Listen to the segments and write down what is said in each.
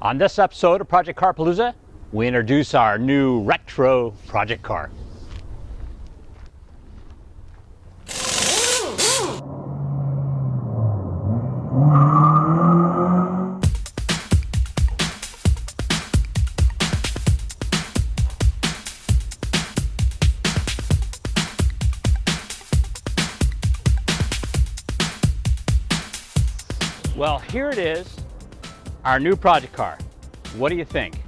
On this episode of Project Carpalooza, we introduce our new retro project car. Well, here it is, our new project car. What do you think?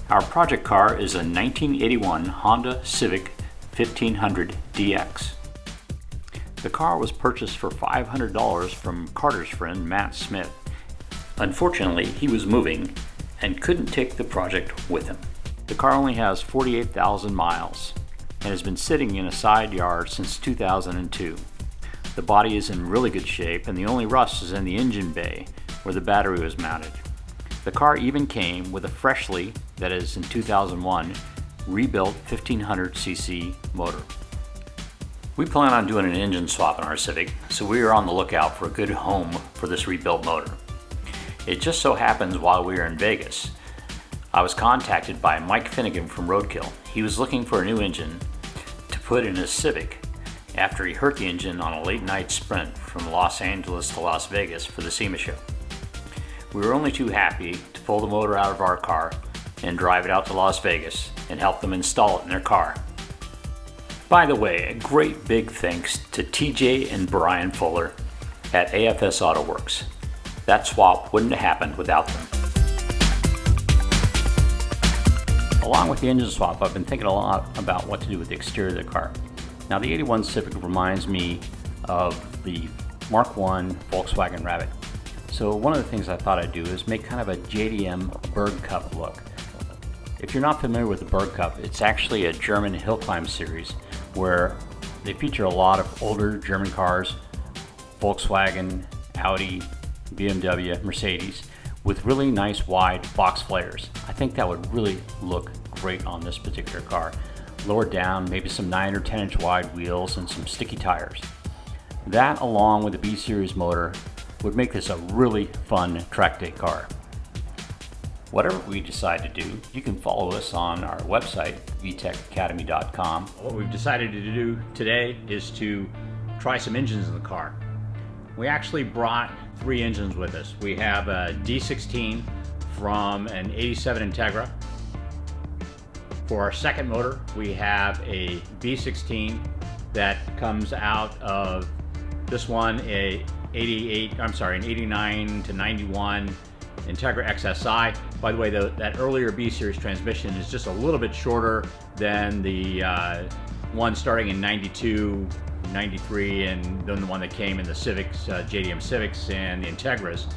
Our project car is a 1981 Honda Civic 1500 DX. The car was purchased for $500 from Carter's friend Matt Smith. Unfortunately, he was moving and couldn't take the project with him. The car only has 48,000 miles and has been sitting in a side yard since 2002. The body is in really good shape and the only rust is in the engine bay where the battery was mounted. The car even came with a freshly, that is in 2001, rebuilt 1500cc motor. We plan on doing an engine swap in our Civic, so we are on the lookout for a good home for this rebuilt motor. It just so happens while we were in Vegas, I was contacted by Mike Finnegan from Roadkill. He was looking for a new engine to put in his Civic after he hurt the engine on a late night sprint from Los Angeles to Las Vegas for the SEMA show. We were only too happy to pull the motor out of our car and drive it out to Las Vegas and help them install it in their car. By the way, a great big thanks to TJ and Brian Fuller at AFS Auto Works. That swap wouldn't have happened without them. Along with the engine swap, I've been thinking a lot about what to do with the exterior of the car. Now, the 81 Civic reminds me of the Mark I Volkswagen Rabbit. So one of the things I thought I'd do is make kind of a JDM Berg Cup look. If you're not familiar with the Berg Cup, it's actually a German hill climb series where they feature a lot of older German cars, Volkswagen, Audi, BMW, Mercedes, with really nice wide box flares. I think that would really look great on this particular car. Lower down, maybe some 9 or 10 inch wide wheels and some sticky tires. That along with the B series motor would make this a really fun track day car. Whatever we decide to do, you can follow us on our website, VTECacademy.com. What we've decided to do today is to try some engines in the car. We actually brought 3 engines with us. We have a D16 from an 87 Integra. For our second motor, we have a B16 that comes out of this one, an 89 to 91 Integra XSI. By the way, that earlier B series transmission is just a little bit shorter than the one starting in 92, 93, and then the one that came in the Civics, JDM Civics and the Integras.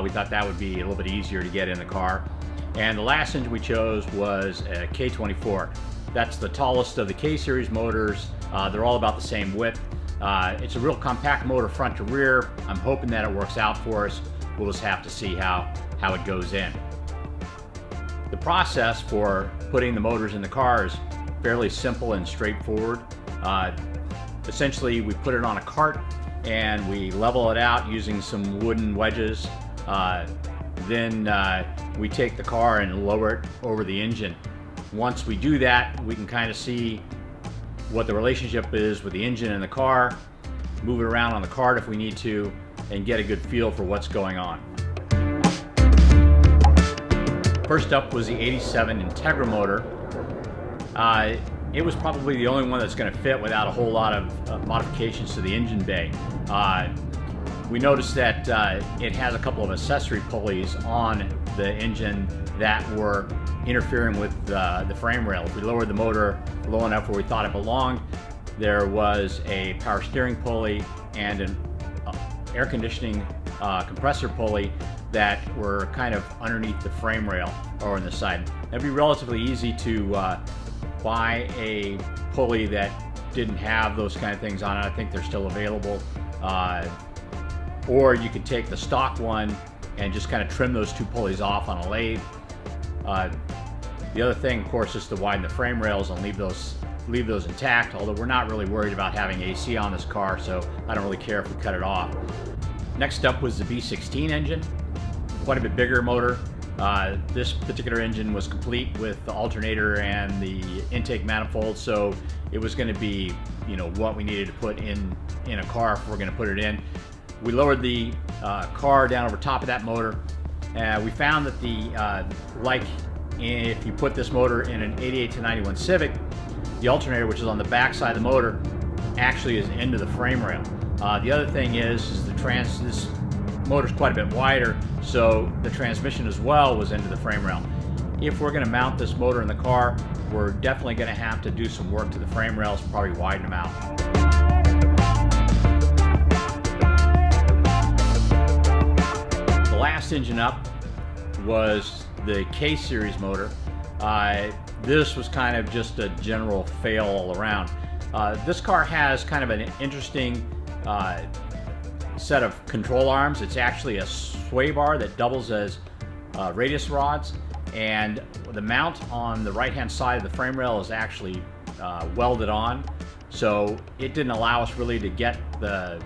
We thought that would be a little bit easier to get in the car. And the last engine we chose was a K24. That's the tallest of the K-series motors. They're all about the same width. It's a real compact motor front to rear. I'm hoping that it works out for us. We'll just have to see how it goes in. The process for putting the motors in the car is fairly simple and straightforward. Essentially, we put it on a cart and we level it out using some wooden wedges. Then we take the car and lower it over the engine. Once we do that, we can kind of see what the relationship is with the engine and the car, move it around on the cart if we need to, and get a good feel for what's going on. First up was the 87 Integra motor. It was probably the only one that's going to fit without a whole lot of modifications to the engine bay. We noticed that it has a couple of accessory pulleys on the engine that were interfering with the frame rail. If we lowered the motor low enough where we thought it belonged, there was a power steering pulley and an air conditioning compressor pulley that were kind of underneath the frame rail or on the side. It'd be relatively easy to buy a pulley that didn't have those kind of things on it. I think they're still available. Or you could take the stock one and just kind of trim those 2 pulleys off on a lathe. The other thing, of course, is to widen the frame rails and leave those intact, although we're not really worried about having AC on this car, so I don't really care if we cut it off. Next up was the B16 engine. quite a bit bigger motor. This particular engine was complete with the alternator and the intake manifold, so it was going to be, you know, what we needed to put in a car if we're going to put it in. We lowered the car down over top of that motor. We found that like if you put this motor in an 88 to 91 Civic, the alternator, which is on the back side of the motor, actually is into the frame rail. The other thing is this motor's quite a bit wider, so the transmission as well was into the frame rail. If we're going to mount this motor in the car, we're definitely going to have to do some work to the frame rails, probably widen them out. The last engine up was the K-Series motor. This was kind of just a general fail all around. This car has kind of an interesting set of control arms. It's actually a sway bar that doubles as radius rods, and the mount on the right hand side of the frame rail is actually welded on, so it didn't allow us really to get the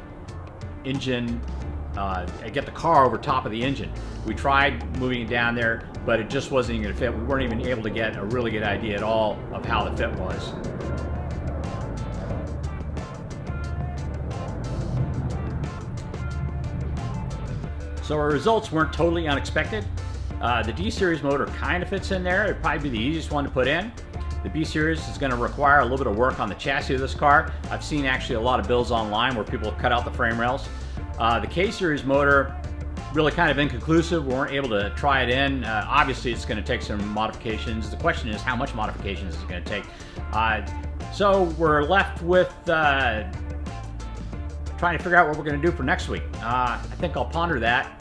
engine, get the car over top of the engine. We tried moving it down there, but it just wasn't even going to fit. We weren't even able to get a really good idea at all of how the fit was. So our results weren't totally unexpected. The D-Series motor kind of fits in there. It'd probably be the easiest one to put in. The B-Series is going to require a little bit of work on the chassis of this car. I've seen actually a lot of builds online where people cut out the frame rails. The K-Series motor, really kind of inconclusive. We weren't able to try it in. Obviously it's going to take some modifications. The question is, how much modifications is it going to take? So we're left with trying to figure out what we're going to do for next week. I think I'll ponder that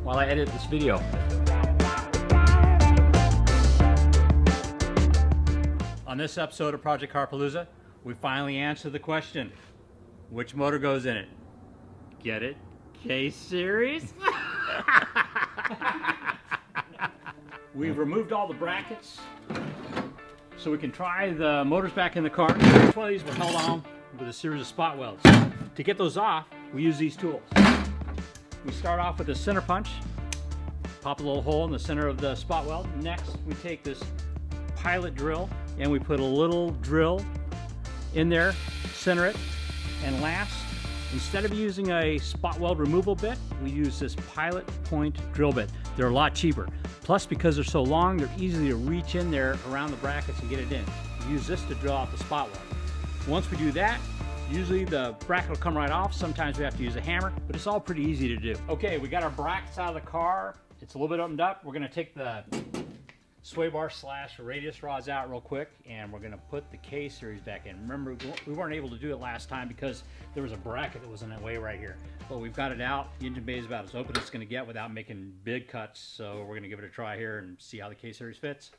while I edit this video. On this episode of Project Carpalooza, we finally answered the question, which motor goes in it? Get it? K-Series? We've removed all the brackets so we can try the motors back in the car. Each one of these were held on with a series of spot welds. To get those off, we use these tools. We start off with a center punch, pop a little hole in the center of the spot weld. Next, we take this pilot drill and we put a little drill in there, center it, and last, instead of using a spot weld removal bit, we use this pilot point drill bit. They're a lot cheaper. Plus, because they're so long, they're easy to reach in there around the brackets and get it in. We use this to drill out the spot weld. Once we do that, usually the bracket will come right off. Sometimes we have to use a hammer, but it's all pretty easy to do. Okay, we got our brackets out of the car. It's a little bit opened up. We're gonna take the sway bar / radius rods out real quick, and we're gonna put the K-Series back in. Remember, we weren't able to do it last time because there was a bracket that was in the way right here. But we've got it out. The engine bay is about as open as it's gonna get without making big cuts. So we're gonna give it a try here and see how the K-Series fits.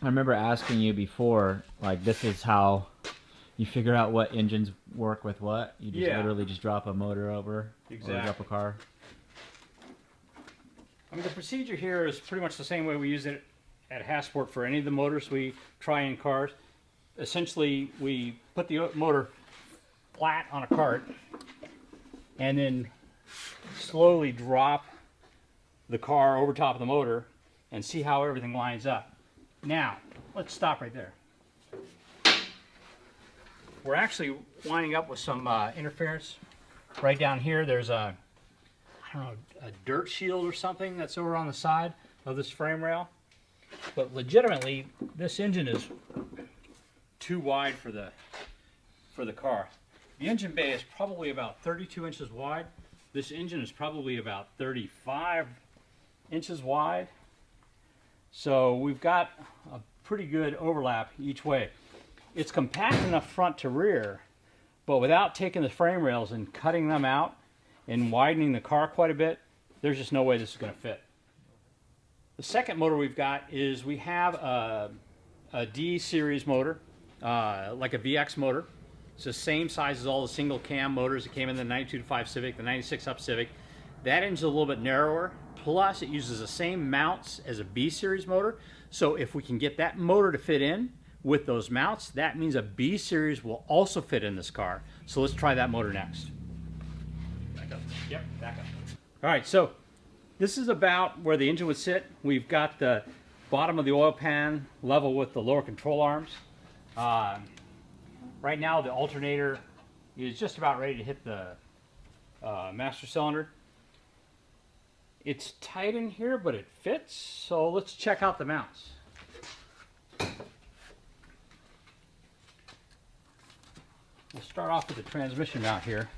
I remember asking you before, like, this is how you figure out what engines work with what. You just literally just drop a motor over, or drop a car. I mean, the procedure here is pretty much the same way we use it at Hasport for any of the motors we try in cars. Essentially, we put the motor flat on a cart and then slowly drop the car over top of the motor and see how everything lines up. Now, let's stop right there. We're actually winding up with some interference. Right down here, there's a, I don't know, a dirt shield or something that's over on the side of this frame rail. But legitimately, this engine is too wide for the car. The engine bay is probably about 32 inches wide. This engine is probably about 35 inches wide. So we've got a pretty good overlap each way. It's compact enough front to rear, but without taking the frame rails and cutting them out and widening the car quite a bit, there's just no way this is going to fit. The second motor we've got is we have a D-Series motor, like a VX motor. It's the same size as all the single cam motors that came in the 92-5 Civic, the 96 Up Civic. That engine's a little bit narrower, plus it uses the same mounts as a B-Series motor. So if we can get that motor to fit in, with those mounts, that means a B series will also fit in this car. So let's try that motor next. Back up. Yep, back up. All right, so this is about where the engine would sit. We've got the bottom of the oil pan level with the lower control arms. Right now the alternator is just about ready to hit the master cylinder. It's tight in here, but it fits. So let's check out the mounts. We'll start off with the transmission mount here.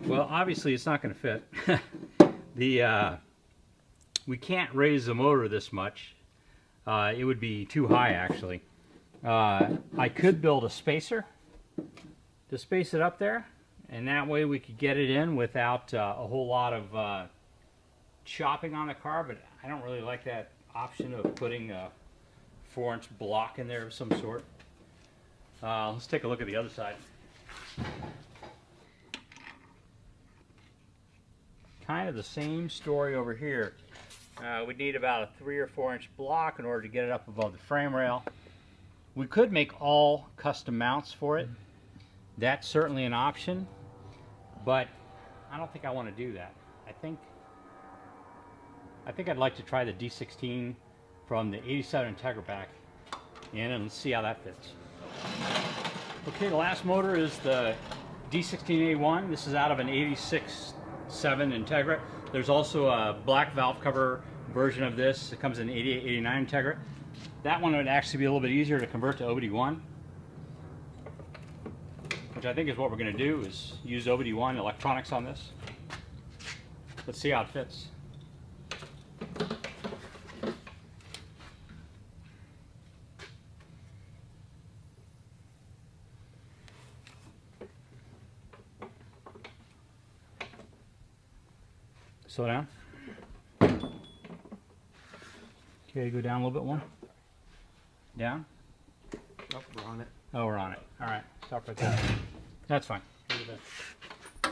Well, obviously it's not going to fit. We can't raise the motor this much. It would be too high, actually. I could build a spacer to space it up there, and that way we could get it in without a whole lot of chopping on the car, but I don't really like that option of putting a 4-inch block in there of some sort. Let's take a look at the other side. Kind of the same story over here. We'd need about a 3 or 4-inch block in order to get it up above the frame rail. We could make all custom mounts for it. That's certainly an option, but I don't think I want to do that. I think I'd like to try the D16 from the 87 Integra back in, and let's see how that fits. Okay, the last motor is the D16A1. This is out of an 86.7 Integra. There's also a black valve cover version of this. It comes in 88, 89 Integra. That one would actually be a little bit easier to convert to OBD1, which I think is what we're going to do, is use OBD1 electronics on this. Let's see how it fits. Slow down. Okay, go down a little bit more. Down. Oh, we're on it. Oh, we're on it. All right, stop right there. That's fine. Leave it there.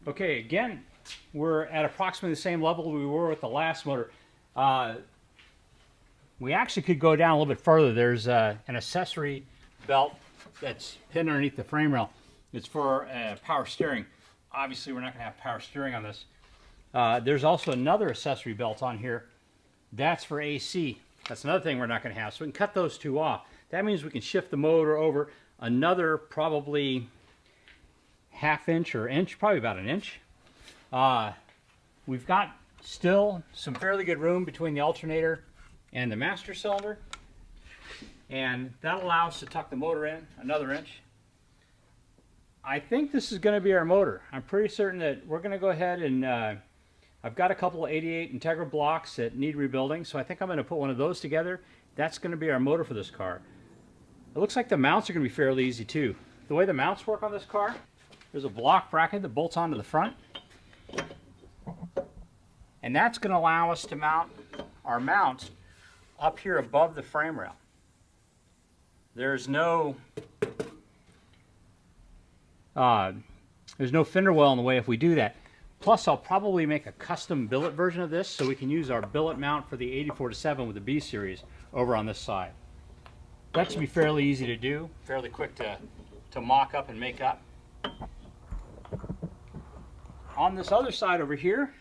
Okay, again, we're at approximately the same level we were with the last motor. We actually could go down a little bit further. There's an accessory belt that's pinned underneath the frame rail. It's for power steering. Obviously, we're not going to have power steering on this. There's also another accessory belt on here. That's for AC. That's another thing we're not going to have. So we can cut those two off. That means we can shift the motor over another probably half-inch or inch, probably about an inch. We've got still some fairly good room between the alternator and the master cylinder. And that'll allow us to tuck the motor in another inch. I think this is going to be our motor. I'm pretty certain that we're going to go ahead and I've got a couple of 88 Integra blocks that need rebuilding, so I think I'm going to put one of those together. That's going to be our motor for this car. It looks like the mounts are going to be fairly easy too. The way the mounts work on this car, there's a block bracket that bolts onto the front, and that's going to allow us to mount our mounts up here above the frame rail. There's no fender well in the way if we do that. Plus, I'll probably make a custom billet version of this so we can use our billet mount for the 84-7 with the B series over on this side. That should be fairly easy to do, fairly quick to mock up and make up. On this other side over here,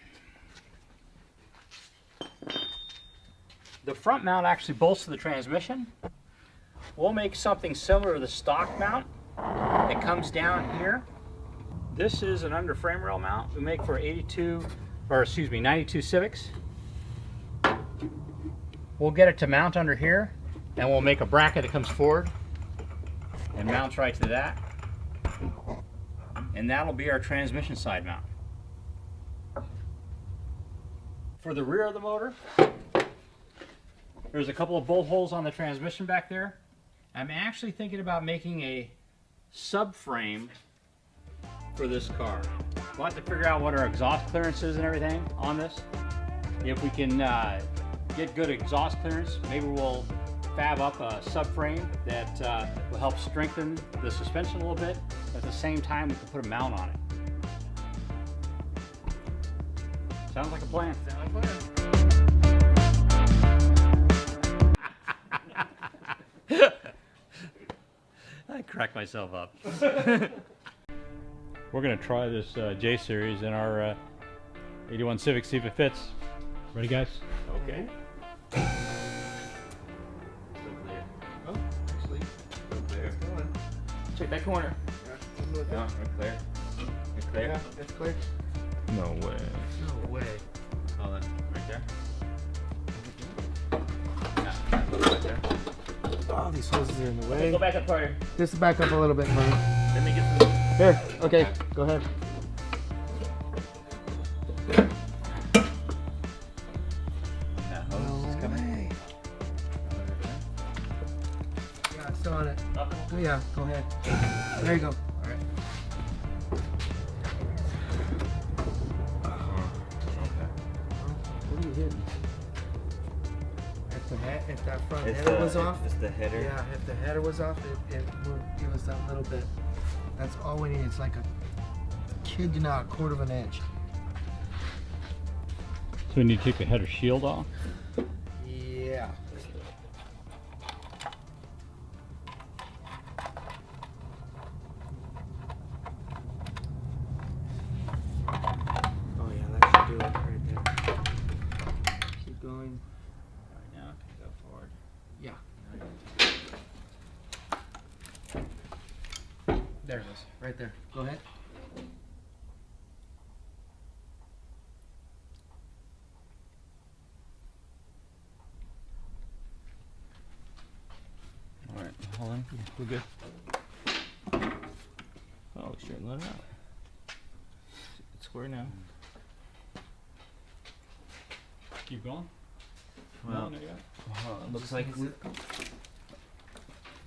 the front mount actually bolts to the transmission. We'll make something similar to the stock mount that comes down here. This is an under frame rail mount we make for 92 Civics. We'll get it to mount under here, and we'll make a bracket that comes forward and mounts right to that. And that'll be our transmission side mount. For the rear of the motor, there's a couple of bolt holes on the transmission back there. I'm actually thinking about making a subframe for this car. We'll have to figure out what our exhaust clearance is and everything on this. If we can get good exhaust clearance, maybe we'll fab up a subframe that will help strengthen the suspension a little bit. At the same time, we can put a mount on it. Sounds like a plan. Sound like fun. I cracked myself up. We're gonna try this J series in our 81 Civic, see if it fits. Ready, guys? Okay. Oh, actually, it's going. Check that corner. Yeah, No, we're clear. We're clear. yeah, it's clear. No way. No way. Hold on. Right there. Yeah, right there. Oh, these hoses are in the Okay, way. go back up further. Just back up a little bit, honey. Let me get some. Here, okay, go ahead. That No hose is coming. way. Yeah, it's still on it. Up. Oh, yeah, go ahead. There you go. Alright. What are you hitting? If the if that front It's header was off, It's the header. yeah, if the header was off, it would give us that little bit. That's all we need. It's like a kid you not, a quarter of an inch. So we need to take the header shield off. Yeah. Oh yeah, that should do it right there. Keep going. Right now, go forward. Yeah. There it is, right there. Go ahead. All right, hold on. We're good. Oh, straighten that out. It's square now. Keep going. Well, No, yeah. it looks like we.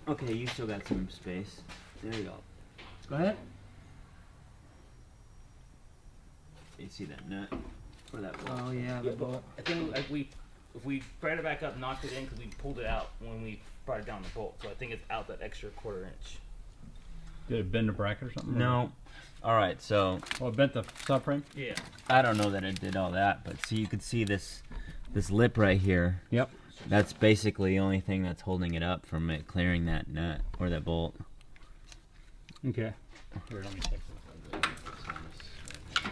Okay, you still got some space. There you go. Go ahead. You see that nut? Or that Oh yeah, the bolt. I think like if we brought it back up, knocked it in because we pulled it out when we brought it down the bolt. So I think it's out that extra quarter inch. Did it bend the bracket or something? No. All right, so Oh, it bent the subframe? Yeah. I don't know that it did all that, but see, you could see this lip right here. Yep. That's basically the only thing that's holding it up from it clearing that nut or that bolt. Okay. Here, let me take this.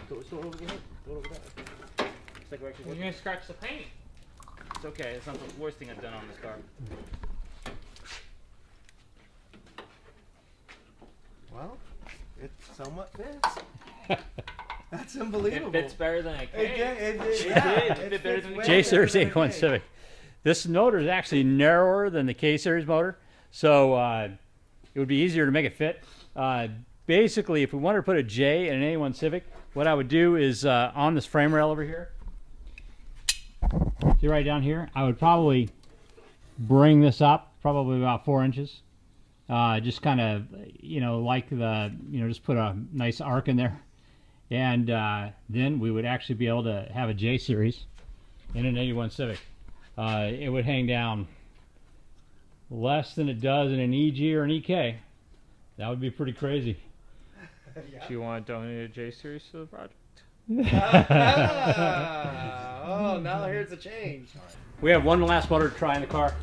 Go over there. Go over there. It's like we're actually. You're gonna scratch the paint. It's okay. It's not the worst thing I've done on this car. Well, it somewhat fits. That's unbelievable. It fits better than I can. It did. It fit better than the J Series J 81 Civic. This motor is actually narrower than the K Series motor, so it would be easier to make it fit. Basically, if we wanted to put a J in an 81 Civic, what I would do is on this frame rail over here, see right down here, I would probably bring this up probably about 4 inches. Just kind of, like just put a nice arc in there. And then we would actually be able to have a J Series in an 81 Civic. It would hang down less than it does in an EG or an EK. That would be pretty crazy. Do you want to donate a J Series to the project? Oh, now here's the change. We have one last motor to try in the car.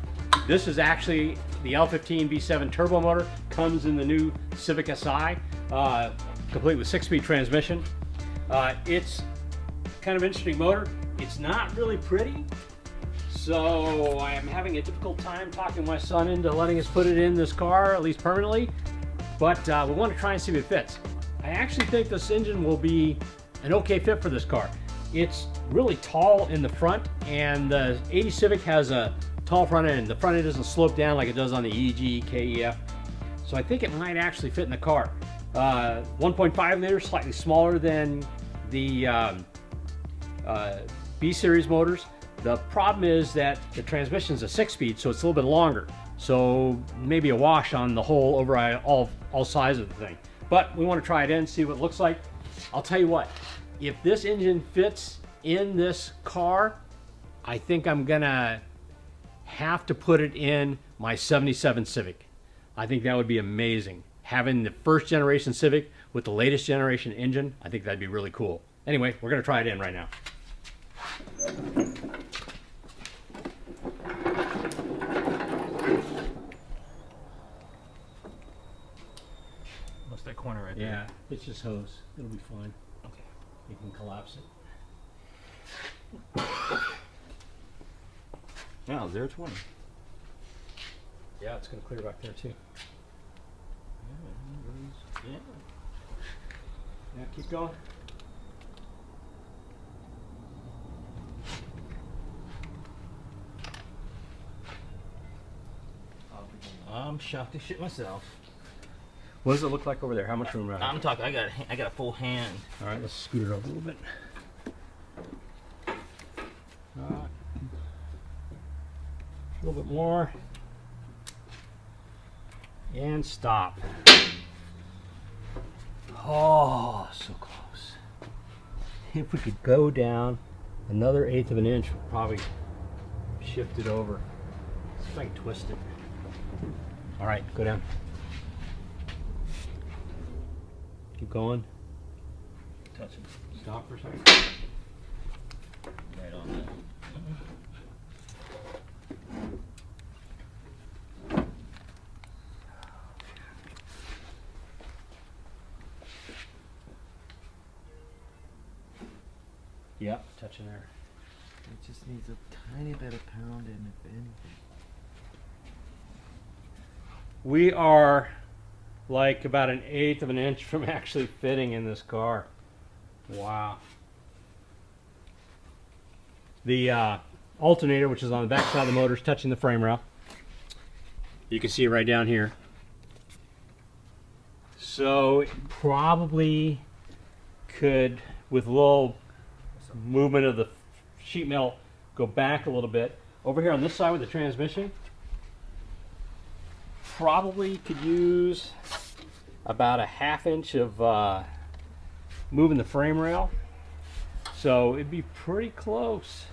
This is actually the L15 V7 turbo motor. Comes in the new Civic Si, complete with 6-speed transmission. It's kind of an interesting motor. It's not really pretty, so I am having a difficult time talking my son into letting us put it in this car, at least permanently. But we want to try and see if it fits. I actually think this engine will be an okay fit for this car. It's really tall in the front, and the 80 Civic has a tall front end. The front end doesn't slope down like it does on the EG, KEF. So I think it might actually fit in the car. 1.5 liters, slightly smaller than the B series motors. The problem is that the transmission is a 6-speed, so it's a little bit longer. So maybe a wash on the whole overall all sides of the thing. But we want to try it in, see what it looks like. I'll tell you what, if this engine fits in this car, I think I'm gonna have to put it in my 77 Civic. I think that would be amazing. Having the first generation Civic with the latest generation engine, I think that'd be really cool. Anyway, we're gonna try it in right now. What's that corner right there? Yeah, it's just hose. It'll be fine. Okay. You can collapse it. Yeah, 0-20. Yeah, it's gonna clear back there too. Yeah. Yeah, keep going. I'm shocked to shit myself. What does it look like over there? How much room around? I'm talking. I got a full hand. All right, let's scoot it over a little bit. All right. A little bit more. And stop. Oh, so close. If we could go down another 1/8 of an inch, we'd probably shift it over. See if I can twist it. All right, go down. Keep going. Touch it. Stop for a second. Right on that. Yep, touching there. It just needs a tiny bit of pounding, if anything. We are like about an 1/8 of an inch from actually fitting in this car. Wow. The alternator, which is on the back side of the motor, is touching the frame rail. You can see it right down here. So it probably could, with a little movement of the sheet metal, go back a little bit. Over here on this side with the transmission, probably could use about a 1/2 inch of moving the frame rail. So it'd be pretty close.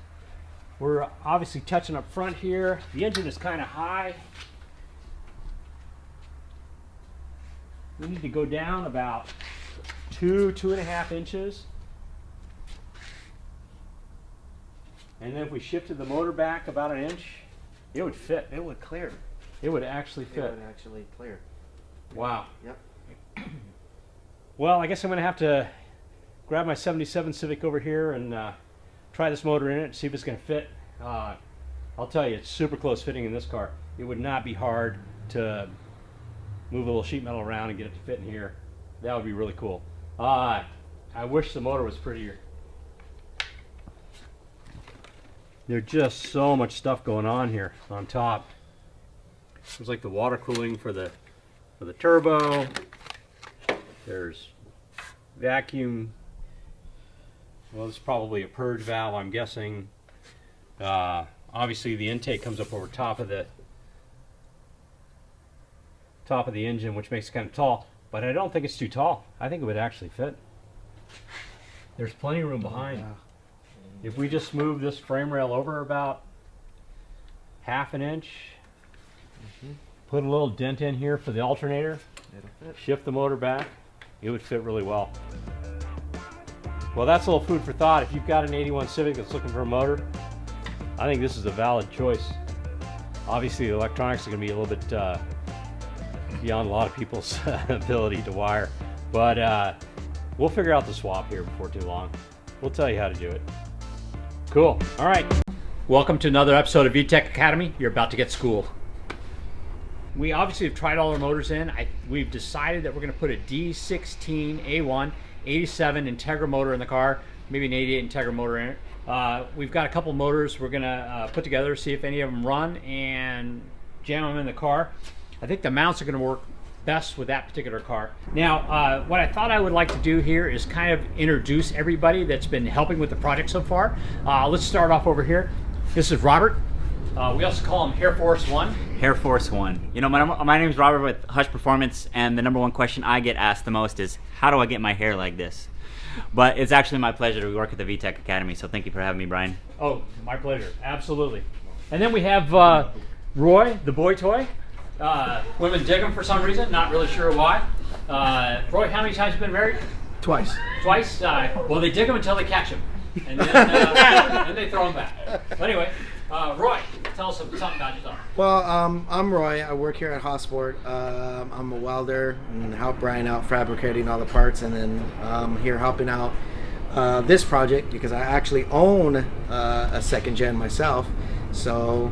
We're obviously touching up front here. The engine is kind of high. We need to go down about 2.5 inches. And then if we shifted the motor back about an inch, it would fit. It would clear. It would actually It fit. would actually clear. Wow. Yep. Well, I guess I'm going to have to grab my 77 Civic over here and try this motor in it and see if it's going to fit. I'll tell you, it's super close fitting in this car. It would not be hard to move a little sheet metal around and get it to fit in here. That would be really cool. I wish the motor was prettier. There's just so much stuff going on here on top. There's like the water cooling for the turbo. There's vacuum. Well, this is probably a purge valve, I'm guessing. Obviously, the intake comes up over top of the engine, which makes it kind of tall. But I don't think it's too tall. I think it would actually fit. There's plenty of room behind. Yeah. If we just move this frame rail over about 1/2 inch, put a little dent in here for the alternator, It'll fit. shift the motor back, it would fit really well. Well, that's a little food for thought. If you've got an 81 Civic that's looking for a motor, I think this is a valid choice. Obviously, the electronics are going to be a little bit beyond a lot of people's ability to wire. But we'll figure out the swap here before too long. We'll tell you how to do it. Cool. All right. Welcome to another episode of VTEC Academy. You're about to get schooled. We obviously have tried all our motors in. We've decided that we're going to put a D16 A1 87 Integra motor in the car, maybe an 88 Integra motor in it. We've got a couple motors we're going to put together, see if any of them run, and jam them in the car. I think the mounts are going to work best with that particular car. Now, what I thought I would like to do here is kind of introduce everybody that's been helping with the project so far. Let's start off over here. This is Robert. We also call him Hair Force One. Hair Force One. You know, my name is Robert with Hush Performance, and the #1 question I get asked the most is, how do I get my hair like this? But it's actually my pleasure to work at the VTEC Academy, so thank you for having me, Brian. Oh, my pleasure. Absolutely. And then we have Roy, the boy toy. Women dig him for some reason, not really sure why. Roy, how many times have you been married? Twice. Twice? Well, they dig him until they catch him. and then they throw them back. But anyway, Roy, tell us something about yourself. Well, I'm Roy. I work here at Hossport. I'm a welder and help Brian out fabricating all the parts, and then I'm here helping out this project because I actually own a second gen myself. So,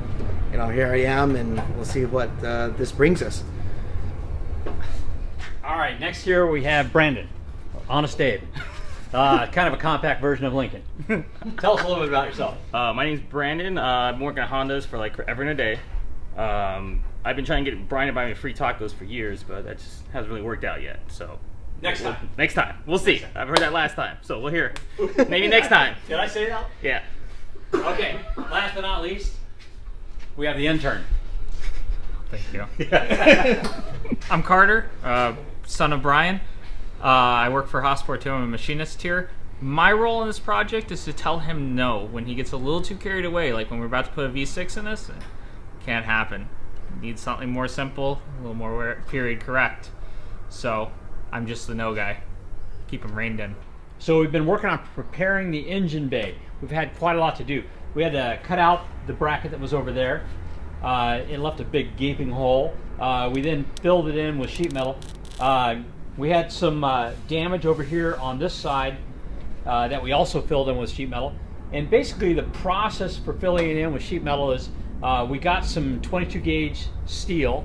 here I am, and we'll see what this brings us. All right, next here we have Brandon, Honest Dave. Kind of a compact version of Lincoln. Tell us a little bit about yourself. My name's Brandon. I've been working at Hondas for like forever and a day. I've been trying to get Brian to buy me free tacos for years, but that just hasn't really worked out yet. So Next time. We'll see. I've heard that last time, so we'll hear. Maybe next time. Did I say that? Yeah. Okay, last but not least, we have the intern. Thank you. I'm Carter, son of Brian. I work for Hossport too. I'm a machinist here. My role in this project is to tell him no when he gets a little too carried away. Like when we're about to put a V6 in this, can't happen. Need something more simple, a little more period correct. So I'm just the no guy. Keep him reined in. So we've been working on preparing the engine bay. We've had quite a lot to do. We had to cut out the bracket that was over there. It left a big gaping hole. We then filled it in with sheet metal. We had some damage over here on this side that we also filled in with sheet metal. And basically the process for filling it in with sheet metal is we got some 22 gauge steel,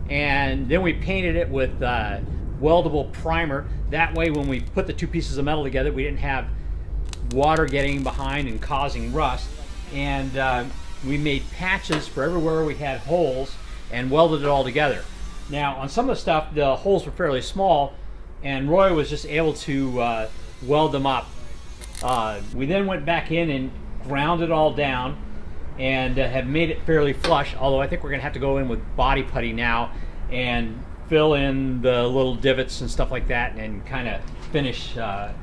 and then we painted it with weldable primer. That way when we put the two pieces of metal together, we didn't have water getting behind and causing rust. And we made patches for everywhere we had holes and welded it all together. Now, on some of the stuff, the holes were fairly small, and Roy was just able to weld them up. We then went back in and ground it all down and have made it fairly flush, although I think we're going to have to go in with body putty now and fill in the little divots and stuff like that and kind of finish it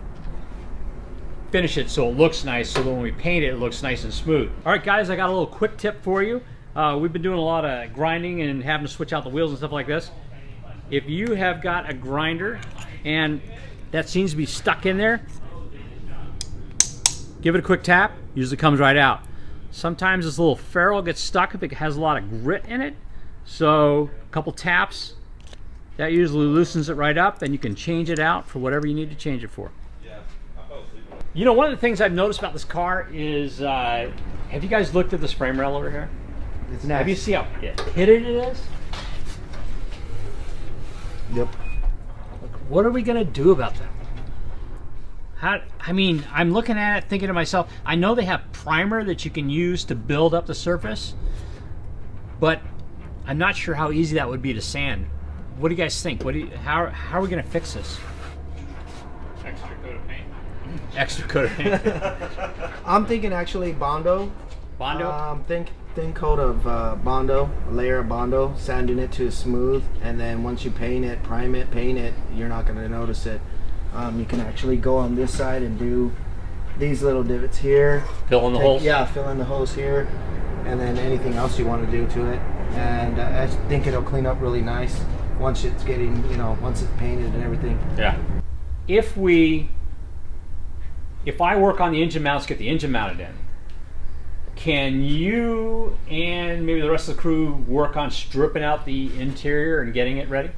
so it looks nice, so that when we paint it, it looks nice and smooth. All right, guys, I got a little quick tip for you. We've been doing a lot of grinding and having to switch out the wheels and stuff like this. If you have got a grinder and that seems to be stuck in there, give it a quick tap, usually comes right out. Sometimes this little ferrule gets stuck if it has a lot of grit in it. So a couple taps, that usually loosens it right up, and you can change it out for whatever you need to change it for. One of the things I've noticed about this car is, have you guys looked at this frame rail over here? It's nice. Have you seen how pitted it is? Yep. What are we gonna do about that? I'm looking at it thinking to myself, I know they have primer that you can use to build up the surface, but I'm not sure how easy that would be to sand. What do you guys think? How are we gonna fix this? Extra coat of paint. Extra coat of paint. I'm thinking actually Bondo. Bondo? Thin coat of Bondo, a layer of Bondo, sanding it to smooth, and then once you paint it, prime it, paint it, you're not going to notice it. You can actually go on this side and do these little divots here. Fill in the holes? Yeah, fill in the holes here, and then anything else you want to do to it. And I think it'll clean up really nice once it's getting, once it's painted and everything. Yeah. If I work on the engine mounts, get the engine mounted in, can you and maybe the rest of the crew work on stripping out the interior and getting it ready?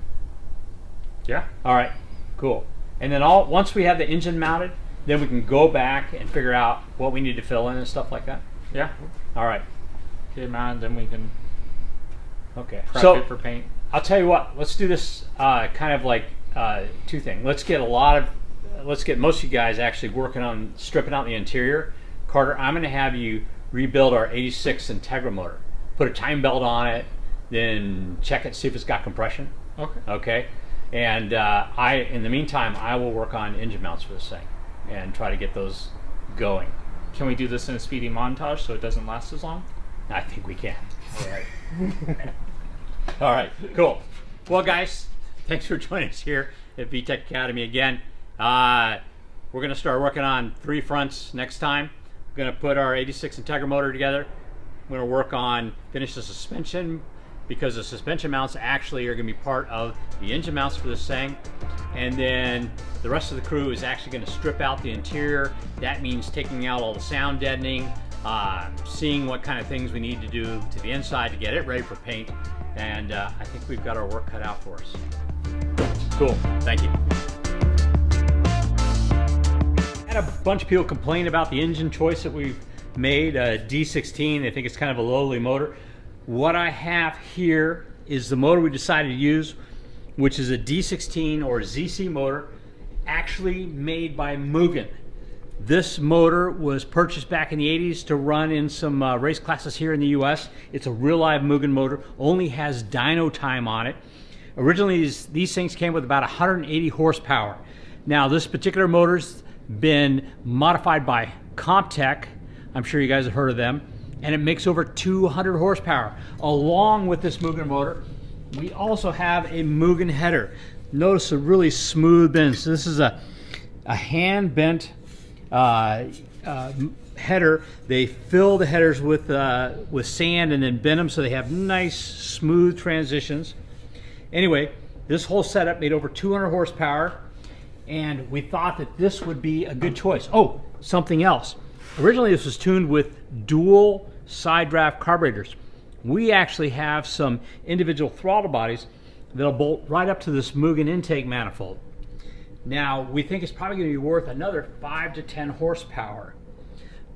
Yeah. All right, cool. And then once we have the engine mounted, then we can go back and figure out what we need to fill in and stuff like that. Yeah. All right. Get it on, then we can prep it for paint. I'll tell you what. Let's do this kind of like two things. Let's get most of you guys actually working on stripping out the interior. Carter, I'm going to have you rebuild our 86 Integra motor. Put a time belt on it, then check it, see if it's got compression. Okay. Okay. And in the meantime, I will work on engine mounts for this thing and try to get those going. Can we do this in a speedy montage so it doesn't last as long? I think we can. All right. All right, cool. Well, guys, thanks for joining us here at VTEC Academy again. We're going to start working on 3 fronts next time. We're going to put our 86 Integra motor together. We're going to work on finish the suspension, because the suspension mounts actually are going to be part of the engine mounts for this thing. And then the rest of the crew is actually going to strip out the interior. That means taking out all the sound deadening, seeing what kind of things we need to do to the inside to get it ready for paint. And I think we've got our work cut out for us. Cool, thank you. I had a bunch of people complain about the engine choice that we've made, D16. They think it's kind of a lowly motor. What I have here is the motor we decided to use, which is a D16 or ZC motor, actually made by Mugen. This motor was purchased back in the 80s to run in some race classes here in the US. It's a real live Mugen motor, only has dyno time on it. Originally these things came with about 180 horsepower. Now this particular motor's been modified by Comptech. I'm sure you guys have heard of them. And it makes over 200 horsepower. Along with this Mugen motor, we also have a Mugen header. Notice a really smooth bend. So this is a hand bent header. They fill the headers with sand and then bend them so they have nice smooth transitions. Anyway, this whole setup made over 200 horsepower, and we thought that this would be a good choice. Oh, something else. Originally this was tuned with dual side draft carburetors. We actually have some individual throttle bodies that'll bolt right up to this Mugen intake manifold. Now, we think it's probably going to be worth another 5 to 10 horsepower.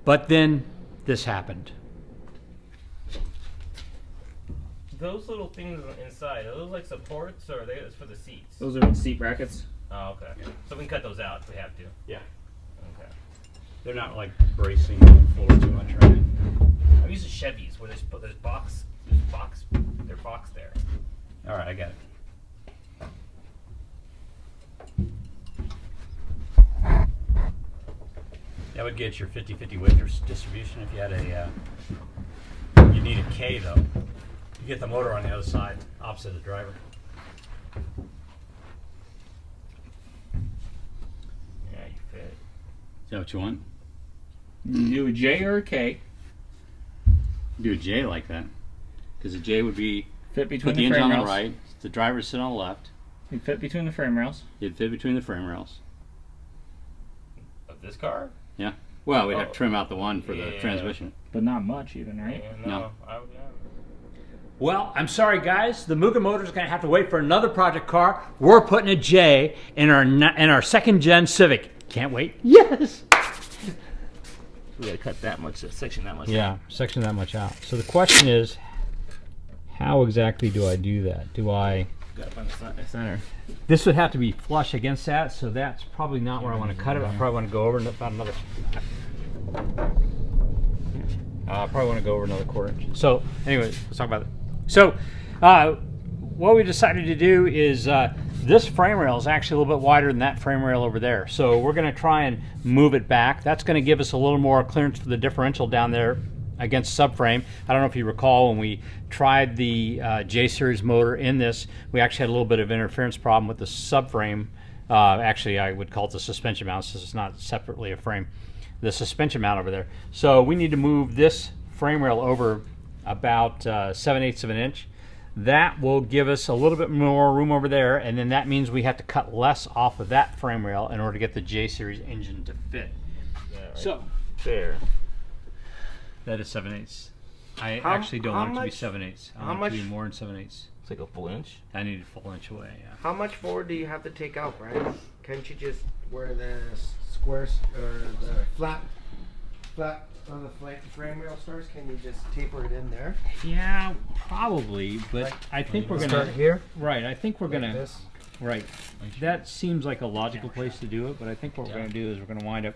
But then this happened. Those little things inside, are those like supports or are they for the seats? Those are seat brackets. Oh, okay. So we can cut those out if we have to. Yeah. Okay. They're not like bracing the floor too much, right? I'm using Chevys where there's box there. All right, I got it. That would get your 50-50 weight distribution if you had a, you need a K though. You get the motor on the other side, opposite the driver. Yeah, you fit. Is that what you want? You do a J or a K. Do a J like that. Because a J would be Fit between put the the engine frame on the rails. right, the driver sit on the left. You fit between the frame rails. You'd fit between the frame rails. Of this car? Yeah. Well, we'd have to trim out the one for the Yeah. transmission. But not much even, right? Yeah, No. I would. Well, I'm sorry guys, the Mugen motor is going to have to wait for another project car. We're putting a J in our second gen Civic. Can't wait. Yes. We gotta cut that much, section that much. Yeah, section that much out. So the question is, how exactly do I do that? Do I? Gotta find the center. This would have to be flush against that, so that's probably not where I want to cut it. I probably want to go over about another. Probably want to go over another quarter inch. So, anyway, let's talk about it. So, what we decided to do is this frame rail is actually a little bit wider than that frame rail over there. So we're going to try and move it back. That's going to give us a little more clearance for the differential down there against subframe. I don't know if you recall when we tried the J-Series motor in this, we actually had a little bit of interference problem with the subframe. Actually, I would call it the suspension mount, since it's not separately a frame. The suspension mount over there. So we need to move this frame rail over about 7/8 of an inch. That will give us a little bit more room over there, and then that means we have to cut less off of that frame rail in order to get the J-Series engine to fit. Yeah, right So there. that is 7/8. I How- actually don't how want it to be much- 7/8. I how want it to be much- more than 7/8. It's like a full inch. I need a full inch away, yeah. How much forward do you have to take out, Brian? Can't you just where the squares or the flat on the frame rail starts? Can you just taper it in there? Yeah, probably, but I think we're gonna here. Right, I think we're gonna This. right. That seems like a logical place to do it, but I think what we're gonna do is we're gonna wind up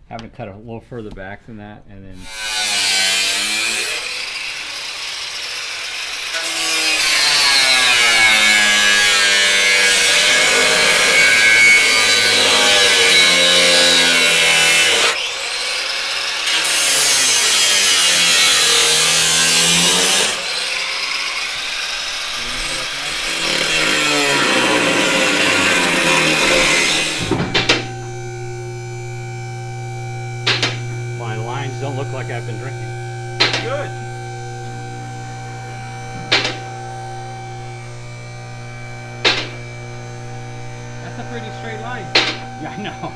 having to cut a little further back than that, and then. My lines don't look like I've been drinking. Good. That's a pretty straight line. Yeah, I know.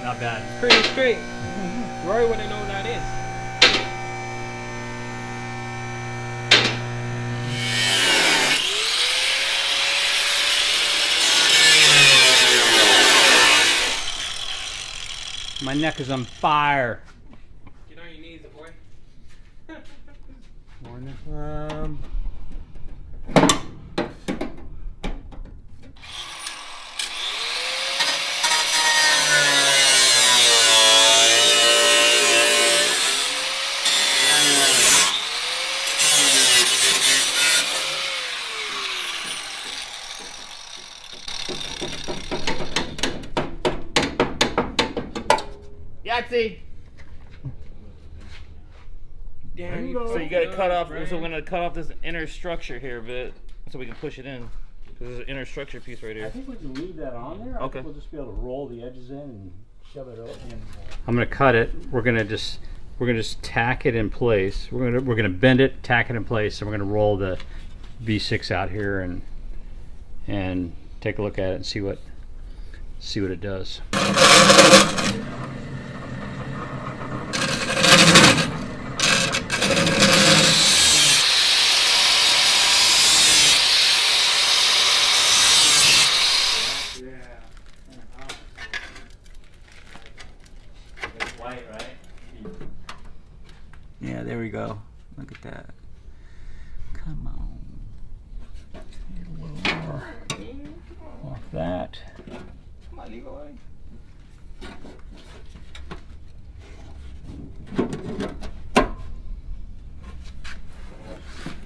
Not bad. Pretty straight. Roy wouldn't know what that is. My neck is on fire. Get on your knees, boy. Morning. Yahtzee! Damn, So you gotta cut off. So we're gonna cut off this inner structure here a bit, so we can push it in. There's an inner structure piece right I here. think we can leave that on there. I Okay. think we'll just be able to roll the edges in and shove it in. I'm gonna cut it. We're gonna just tack it in place. We're gonna bend it, tack it in place, and we're gonna roll the V6 out here and take a look at it and see what it does. White, right? Yeah, there we go. Look at that. Come on. A little more off that. Come on, leave away.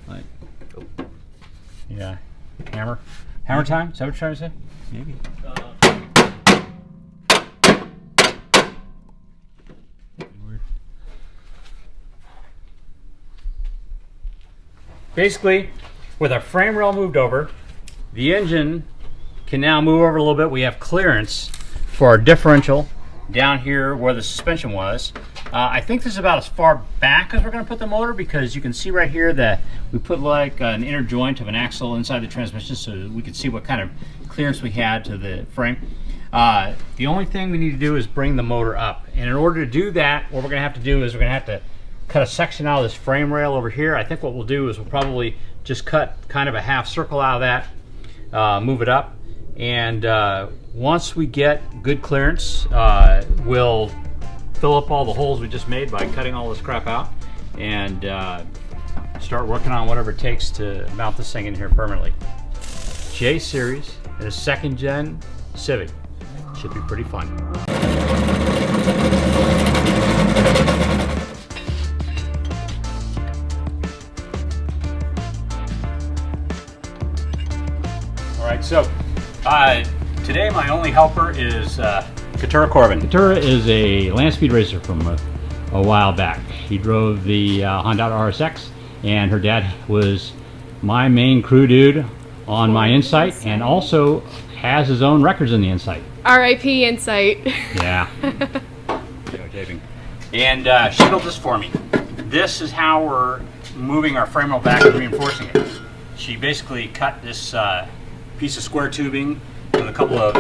Like, yeah. Hammer time? Is that what you're trying to say? Maybe. Basically, with our frame rail moved over, the engine can now move over a little bit. We have clearance for our differential down here where the suspension was. I think this is about as far back as we're going to put the motor, because you can see right here that we put like an inner joint of an axle inside the transmission so we could see what kind of clearance we had to the frame. The only thing we need to do is bring the motor up. And in order to do that, what we're going to have to do is we're going to have to cut a section out of this frame rail over here. I think what we'll do is we'll probably just cut kind of a half circle out of that, move it up, and once we get good clearance, we'll fill up all the holes we just made by cutting all this crap out and start working on whatever it takes to mount this thing in here permanently. J Series and a second gen Civic. Should be pretty fun. Alright, so today my only helper is Katura Corbin. Katura is a land speed racer from a while back. He drove the Honda RSX, and her dad was my main crew dude on my Insight, and also has his own records in the Insight. R.I.P. Insight. Yeah. Videotaping. And she built this for me. This is how we're moving our frame rail back and reinforcing it. She basically cut this piece of square tubing with a couple of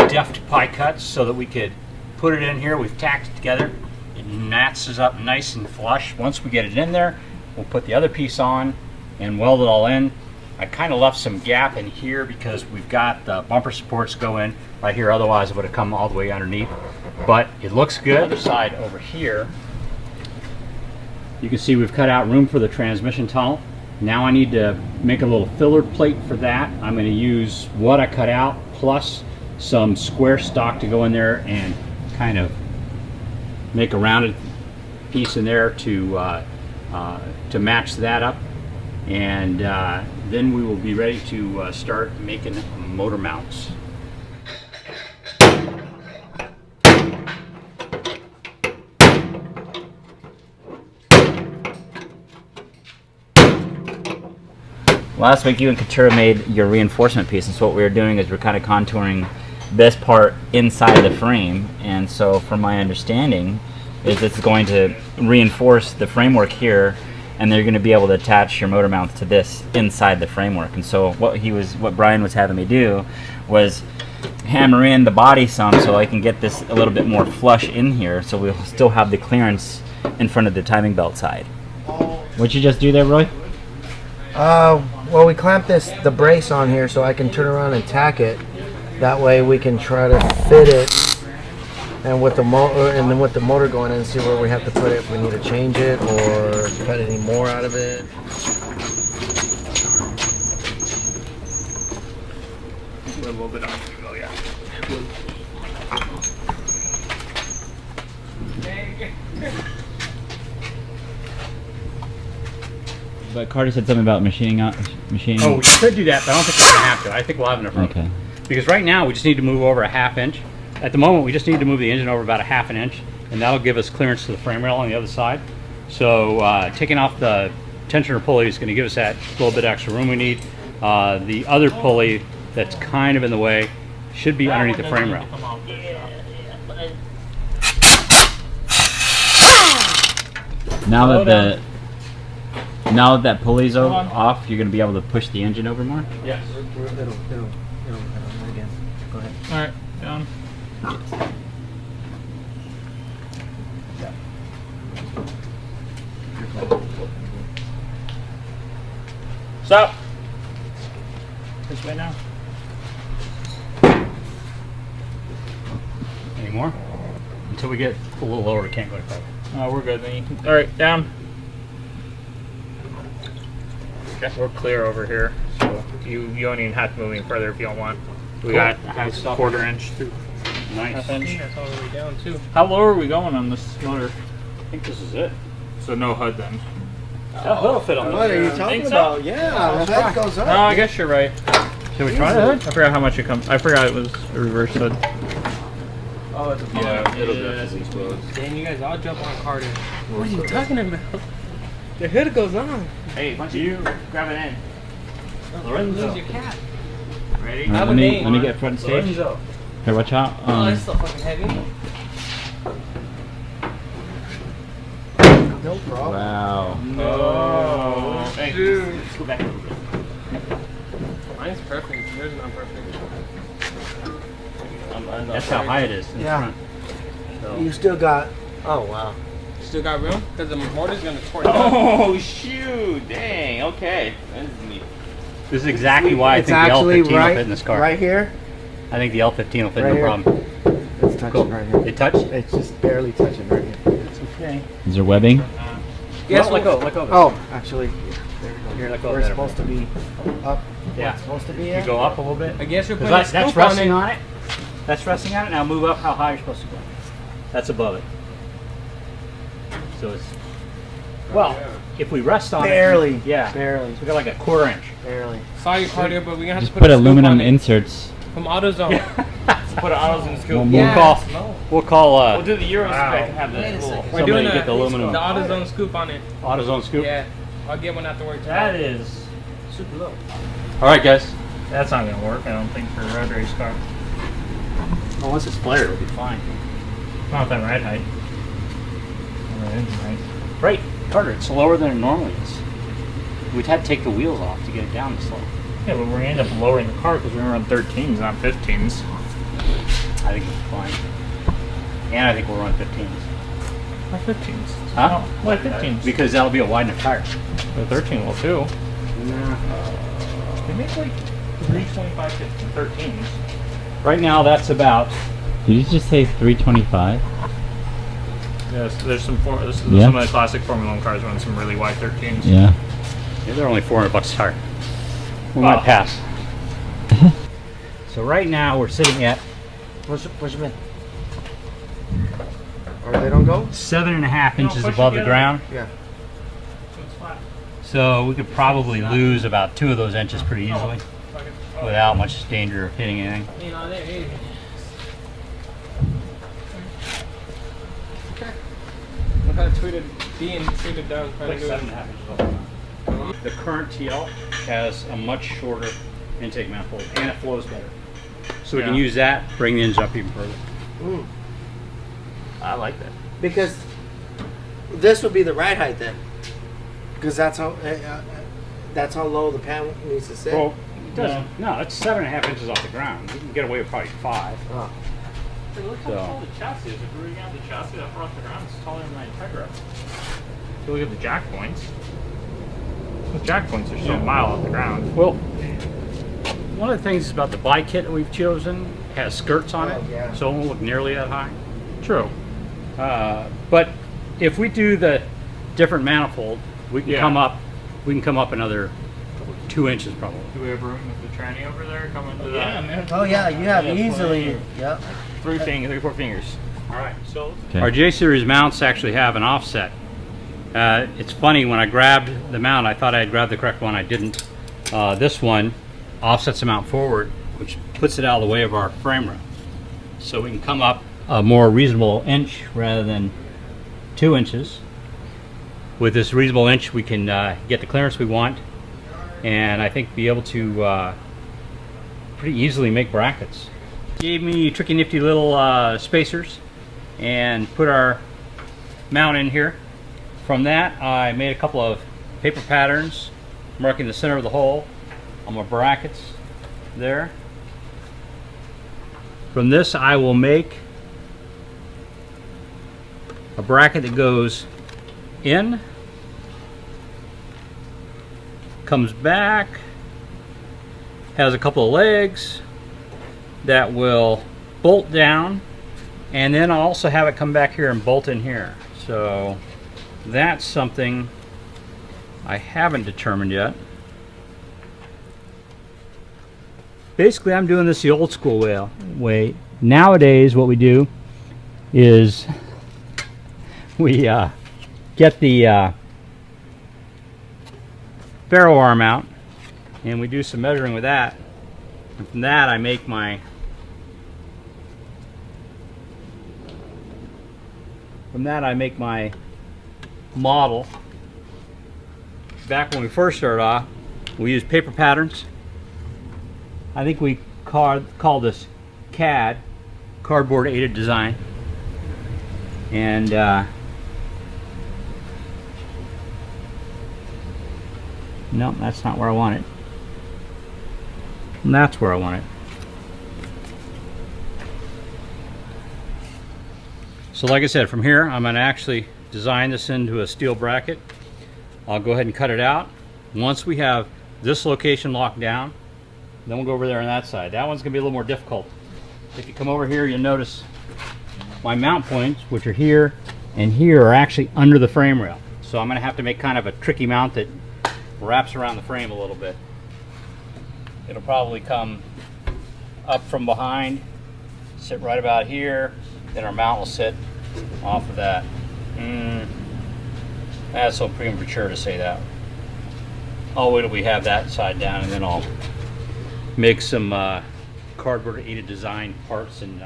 deft pie cuts so that we could put it in here. We've tacked it together. It matches up nice and flush. Once we get it in there, we'll put the other piece on and weld it all in. I kind of left some gap in here because we've got the bumper supports go in right here, otherwise it would have come all the way underneath. But it looks good. Other side over here, you can see we've cut out room for the transmission tunnel. Now I need to make a little filler plate for that. I'm going to use what I cut out plus some square stock to go in there and kind of make a rounded piece in there to match that up. And then we will be ready to start making motor mounts. Last week you and Katura made your reinforcement piece, and so what we were doing is we're kind of contouring this part inside the frame, and so from my understanding is it's going to reinforce the framework here and they're going to be able to attach your motor mounts to this inside the framework. And so what Brian was having me do was hammer in the body some so I can get this a little bit more flush in here, so we'll still have the clearance in front of the timing belt side. What'd you just do there, Roy? Well, we clamped the brace on here so I can turn around and tack it. That way we can try to fit it, and with the motor going in, see where we have to put it, if we need to change it or cut any more out of it. A little bit on. Oh yeah. But Carter said something about machining. Oh, we could do that, but I don't think we're gonna have to. I think we'll have enough room. Okay. Because right now we just need to move over a ½ inch. At the moment, we just need to move the engine over about a ½ inch, and that'll give us clearance to the frame rail on the other side. So taking off the tensioner pulley is going to give us that little bit extra room we need. The other pulley that's kind of in the way should be underneath the frame rail. Now that that pulley's off, you're gonna be able to push the engine over more. Yes. It'll again. Go ahead. All right, down. Stop. This way now. Any more? Until we get a little lower, we can't go any further. Oh, we're good. Then you can. All right, down. Okay, we're clear over here, so you don't even have to move any further if you don't want. We got a quarter inch through. Nice. Half inch. That's all the way down too. How low are we going on this motor? I think this is it. So no hood then. That'll fit on What this. are you Think talking so? about? Yeah, the head goes up. No, I guess you're right. Should we try the hood? I forgot how much it comes. I forgot it was a reverse hood. Oh, it's a Yeah, it'll definitely explode. Damn, you guys all jump on Carter. What are you talking about? The hood goes on. Hey, why don't you grab it in? Lose your cap. Ready? Have Let a me name. get front stage. Lorenzo. Here, watch out. Oh, that's so fucking heavy. No problem. Wow. Oh, Hey, dude. let's go back a little bit. Mine's perfect. Yours is not perfect. That's how high it is in Yeah. front. So. You still got. Oh wow. Still got room? Because the motor's gonna torque Oh shoot! Dang. Okay. That is neat. This is exactly why I It's think the actually L15 will fit in this car. right here. I think the L15 will fit Right no here. problem. It's touching Cool. right here. It touched? It's just barely touching right here. It's okay. Is there webbing? Yes, No, let go. Let go. Oh, actually, there we go. Here, let go. We're Better. supposed to be up. Yeah. It's supposed to be You at. go up a little bit. I guess you're putting Because a that's scoop on resting it. on it. That's resting on it. Now move up how high you're supposed to go. That's above it. So it's well, if we rest on Barely. it, yeah, Barely. so we got like a quarter inch. Barely. Sorry, Carter, but we're gonna have Just to put a scoop aluminum on it inserts. from AutoZone. Put an AutoZone scoop. We'll We'll call. We'll call. We'll do the Euro spec and have the Wait a little. second. We're Somebody doing get the aluminum. the AutoZone scoop on it. AutoZone scoop. Yeah, I'll get one afterwards. That is super low. all right, guys. That's not gonna work. I don't think for a road race car. Well, once it's flared, it'll be fine. Not with that ride height. Or engine height. Right, Carter. It's lower than it normally is. We'd had to take the wheels off to get it down this low. Yeah, but we're gonna end up lowering the car because we're gonna run 13s, not 15s. I think it's fine. And I think we'll run 15s. Why 15s? Huh? Why 15s? Because that'll be a wide enough tire. The 13 will too. They make like 325, 15, 13s. Right now, that's about. Did you just say 325? Yes, there's some Yeah. some of the classic Formula 1 cars run some really wide 13s. Yeah. Yeah, they're only $400 a tire. We Wow. might pass. So right now we're sitting at Push them in. Or they don't go? 7.5 inches push above it the together. ground. Yeah. So it's flat. So we could probably lose about 2 of those inches pretty easily without much danger of hitting anything. You know, there is. Look how I tweeted D and tweeted down. Like 7.5 inches above the ground. The current TL has a much shorter intake manifold and it flows better. So we can Yeah. use that, bring the engine up even further. Mm. I like that. Because this would be the ride height then. Because that's how low the panel needs to sit. Well, it doesn't. No, it's 7.5 inches off the ground. You can get away with probably 5. Oh. Hey, look how tall the chassis is. If we're looking at the chassis that far off the ground, it's taller than my Integra. If you look at the jack points, the jack points are still a mile off the ground. Well, one of the things about the bike kit that we've chosen has skirts on it, yeah. so it won't look nearly that high. True. But if we do the different manifold, we can Yeah. come up. We can come up another 2 inches probably. Do we have room with the tranny over there coming to Yeah, that? man. Oh yeah, you have easily. Yeah. 3 fingers, 4 fingers. All right. So Okay. our J series mounts actually have an offset. It's funny, when I grabbed the mount, I thought I had grabbed the correct one. I didn't. This one offsets the mount forward, which puts it out of the way of our frame rail, so we can come up a more reasonable inch rather than 2 inches. With this reasonable inch, we can get the clearance we want, and I think be able to pretty easily make brackets. Gave me tricky nifty little spacers and put our mount in here. From that, I made a couple of paper patterns marking the center of the hole on my brackets there. From this, I will make a bracket that goes in, comes back, has a couple of legs that will bolt down, and then I'll also have it come back here and bolt in here. So that's something I haven't determined yet. Basically, I'm doing this the old school way. Nowadays, what we do is we get the ferro arm out, and we do some measuring with that. And from that, I make my model. Back when we first started off, we used paper patterns. I think we call this CAD, cardboard aided design, and no, that's not where I want it. And that's where I want it. So like I said, from here I'm going to actually design this into a steel bracket. I'll go ahead and cut it out. Once we have this location locked down, then we'll go over there on that side. That one's going to be a little more difficult. If you come over here, you'll notice my mount points, which are here and here, are actually under the frame rail. So I'm going to have to make kind of a tricky mount that wraps around the frame a little bit. It'll probably come up from behind, sit right about here, then our mount will sit off of that. That's so premature to say that. I'll wait till we have that side down, and then I'll make some cardboard aided design parts and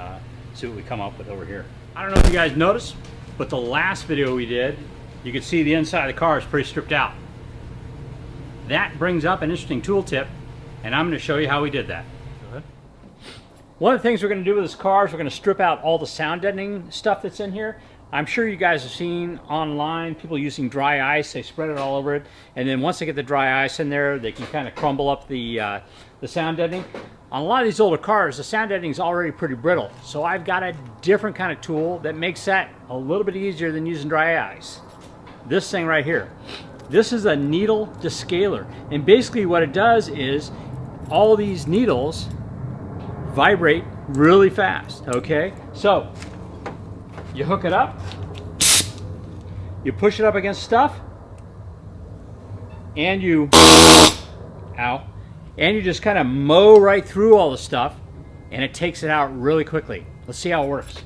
see what we come up with over here. I don't know if you guys noticed, but the last video we did, you could see the inside of the car is pretty stripped out. That brings up an interesting tool tip, and I'm going to show you how we did that. One of the things we're going to do with this car is we're going to strip out all the sound deadening stuff that's in here. I'm sure you guys have seen online people using dry ice. They spread it all over it, and then once they get the dry ice in there, they can kind of crumble up the sound deadening. On a lot of these older cars, the sound deadening is already pretty brittle, so I've got a different kind of tool that makes that a little bit easier than using dry ice. This thing right here. This is a needle descaler, and basically what it does is all these needles vibrate really fast. Okay, so you hook it up, you push it up against stuff, and you just kind of mow right through all the stuff, and it takes it out really quickly. Let's see how it works.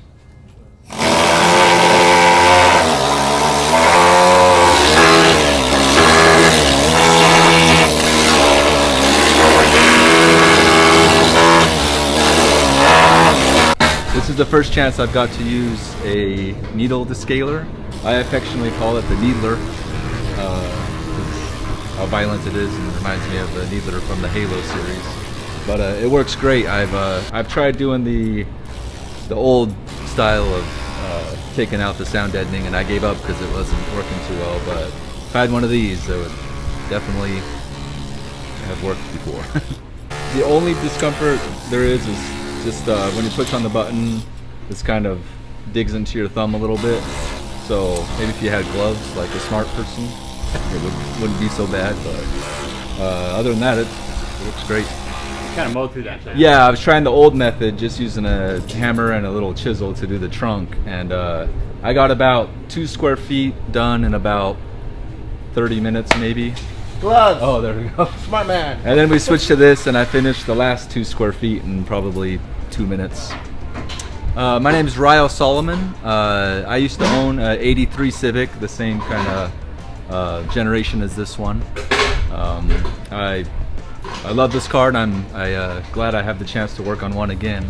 This is the first chance I've got to use a needle descaler. I affectionately call it the needler. How violent it is, and it reminds me of the needler from the Halo series. But it works great. I've tried doing the old style of taking out the sound deadening, and I gave up because it wasn't working too well. But if I had one of these, it would definitely have worked before. The only discomfort there is just when you push on the button, this kind of digs into your thumb a little bit. So maybe if you had gloves, like a smart person, it wouldn't be so bad. But other than that, it looks great. Kind of mowed through that thing. Yeah, I was trying the old method, just using a hammer and a little chisel to do the trunk, and I got about 2 square feet done in about 30 minutes maybe. Gloves. Oh, there we go. Smart man. And then we switched to this, and I finished the last 2 square feet in probably 2 minutes. My name is Ryle Solomon. I used to own an '83 Civic, the same kind of generation as this one. I love this car, and I'm glad I have the chance to work on one again.